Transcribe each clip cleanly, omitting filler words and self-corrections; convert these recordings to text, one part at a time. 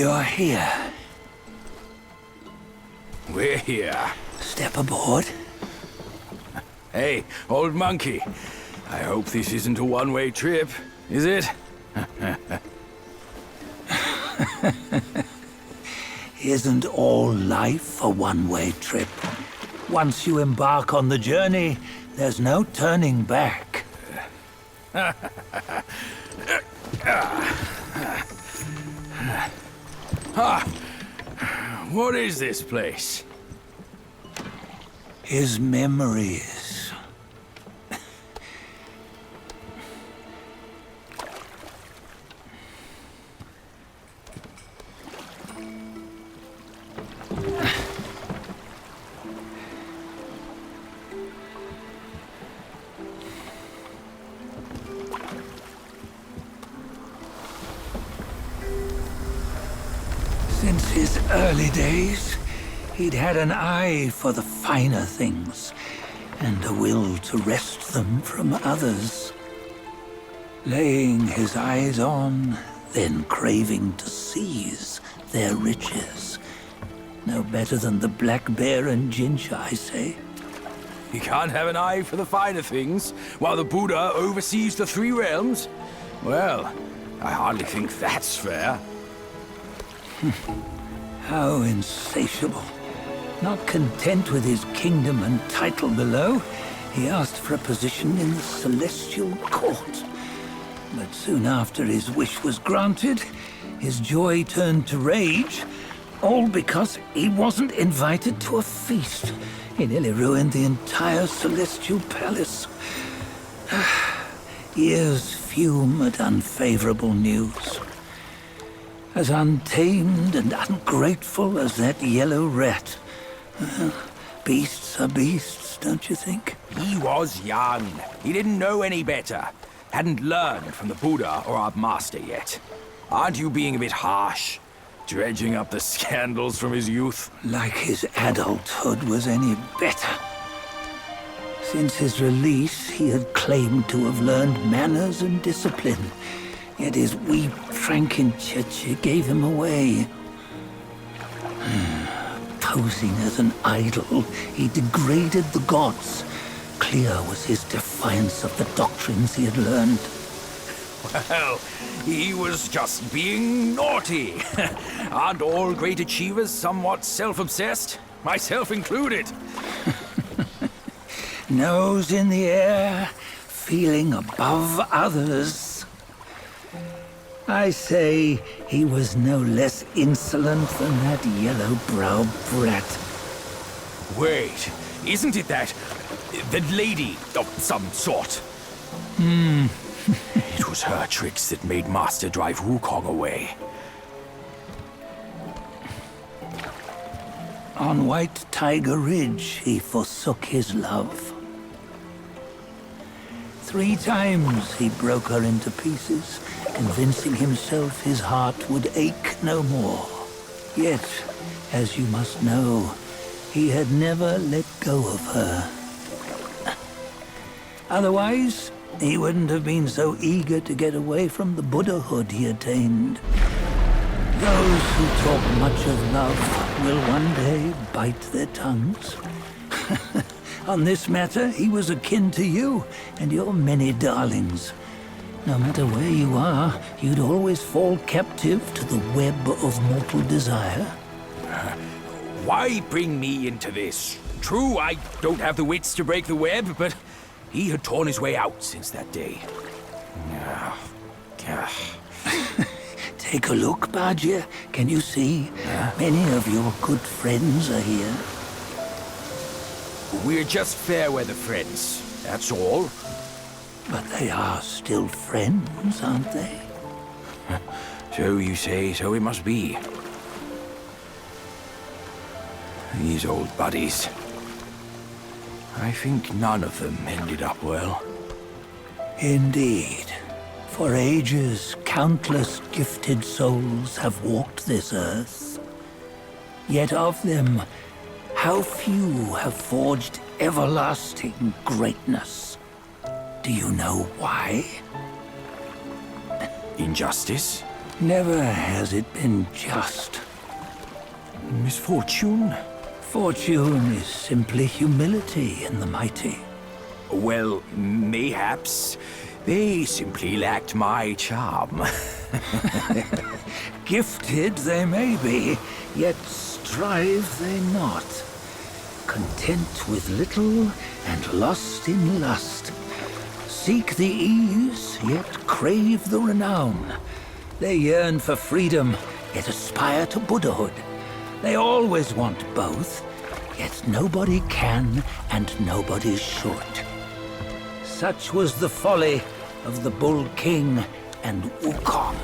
You're here. We're here. Step aboard. Hey, old monkey. I hope this isn't a one-way trip, is it? Isn't all life a one-way trip? Once you embark on the journey, there's no turning back. What is this place? His memories. Since his early days, he'd had an eye for the finer things, and a will to wrest them from others. Laying his eyes on, then craving to seize their riches. No better than the black bear and Jinja, I say. You can't have an eye for the finer things, while the Buddha oversees the three realms? Well, I hardly think that's fair. How insatiable. Not content with his kingdom and title below, he asked for a position in the celestial court. But soon after his wish was granted, his joy turned to rage, all because he wasn't invited to a feast. He nearly ruined the entire celestial palace. Ears fume at unfavorable news. As untamed and ungrateful as that yellow rat. Beasts are beasts, don't you think? He was young. He didn't know any better. Hadn't learned from the Buddha or our master yet. Aren't you being a bit harsh? Dredging up the scandals from his youth? Like his adulthood was any better. Since his release, he had claimed to have learned manners and discipline. Yet his weak Frankenchurch gave him away. Posing as an idol, he degraded the gods. Clear was his defiance of the doctrines he had learned. Well, he was just being naughty. Aren't all great achievers somewhat self-obsessed? Myself included. Nose in the air, feeling above others. I say he was no less insolent than that yellow-browed brat. Wait, isn't it that lady of some sort? It was her tricks that made Master drive Wukong away. On White Tiger Ridge, he forsook his love. 3 times he broke her into pieces, convincing himself his heart would ache no more. Yet, as you must know, he had never let go of her. Otherwise, he wouldn't have been so eager to get away from the Buddhahood he attained. Those who talk much of love will one day bite their tongues. On this matter, he was akin to you and your many darlings. No matter where you are, you'd always fall captive to the web of mortal desire. Why bring me into this? True, I don't have the wits to break the web, but he had torn his way out since that day. Take a look, Bajia. Can you see? Many of your good friends are here. We're just fair weather friends, that's all. But they are still friends, aren't they? So you say, so it must be. These old buddies. I think none of them ended up well. Indeed. For ages, countless gifted souls have walked this earth. Yet of them, how few have forged everlasting greatness? Do you know why? Injustice? Never has it been just. Misfortune? Fortune is simply humility in the mighty. Well, mayhaps they simply lacked my charm. Gifted they may be, yet strive they not. Content with little and lost in lust. Seek the ease, yet crave the renown. They yearn for freedom, yet aspire to Buddhahood. They always want both, yet nobody can and nobody should. Such was the folly of the Bull King and Wukong.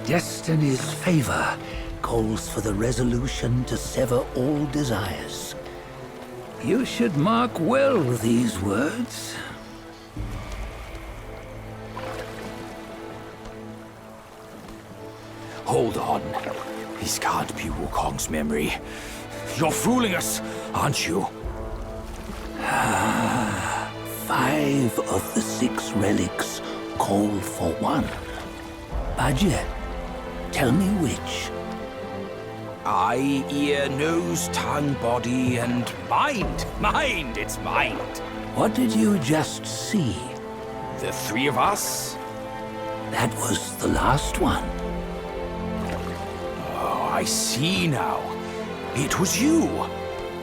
Destiny's favor calls for the resolution to sever all desires. You should mark well these words. Hold on. This can't be Wukong's memory. You're fooling us, aren't you? 5 of the 6 relics call for one. Bajie, tell me which. Eye, ear, nose, tongue, body, and mind. Mind, it's mind. What did you just see? The 3 of us? That was the last one. Oh, I see now. It was you.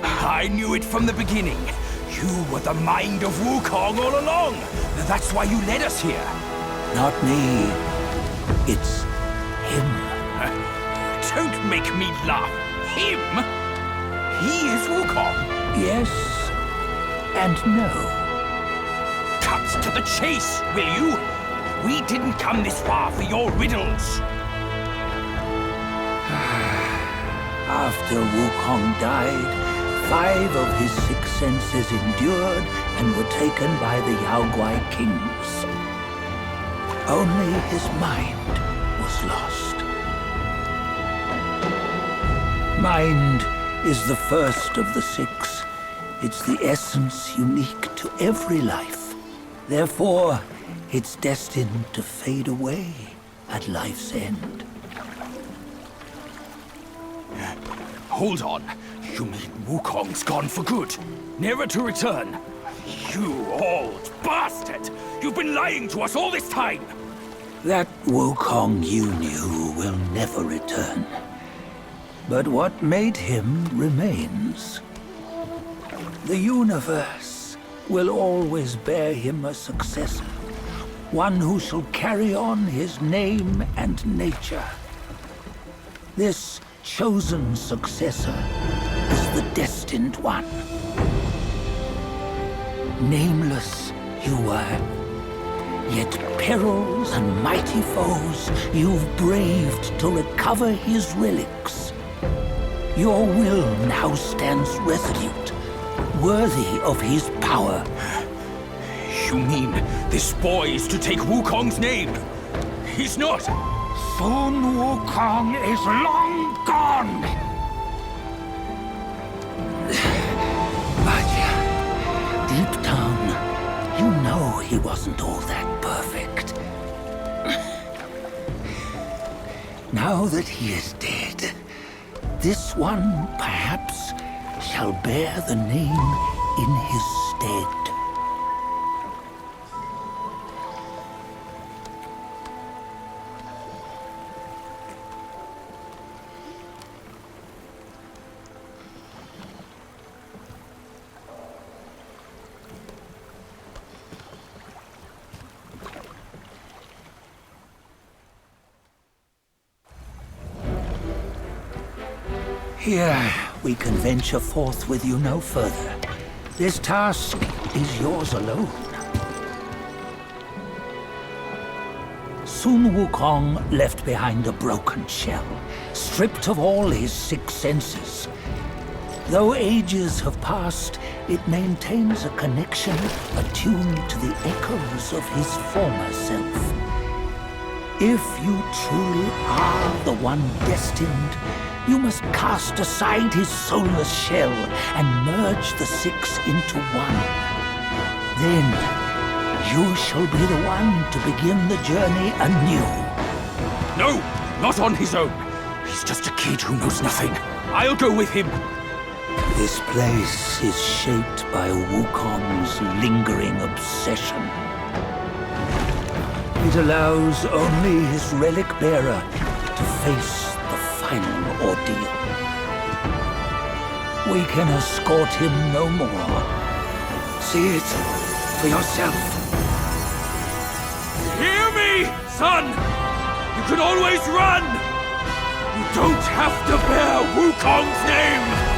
I knew it from the beginning. You were the mind of Wukong all along. That's why you led us here. Not me. It's him. Don't make me laugh. Him? He is Wukong. Yes and no. Cut to the chase, will you? We didn't come this far for your riddles. After Wukong died, 5 of his 6 senses endured and were taken by the Yaoguai kings. Only his mind was lost. Mind is the first of the 6. It's the essence unique to every life. Therefore, it's destined to fade away at life's end. Hold on. You mean Wukong's gone for good? Never to return? You old bastard! You've been lying to us all this time! That Wukong you knew will never return. But what made him remains. The universe will always bear him a successor. One who shall carry on his name and nature. This chosen successor is the destined one. Nameless you were, yet perils and mighty foes you've braved to recover his relics. Your will now stands resolute, worthy of his power. You mean this boy is to take Wukong's name? He's not! Sun Wukong is long gone! Bajie, deep down, you know he wasn't all that perfect. Now that he is dead, this one, perhaps, shall bear the name in his stead. Here, we can venture forth with you no further. This task is yours alone. Sun Wukong left behind a broken shell, stripped of all his 6 senses. Though ages have passed, it maintains a connection attuned to the echoes of his former self. If you truly are the one destined, you must cast aside his soulless shell and merge the 6 into one. Then you shall be the one to begin the journey anew. No, not on his own. He's just a kid who knows nothing. I'll go with him. This place is shaped by Wukong's lingering obsession. It allows only his relic bearer to face the final ordeal. We can escort him no more. See it for yourself. Hear me, son! You can always run! You don't have to bear Wukong's name!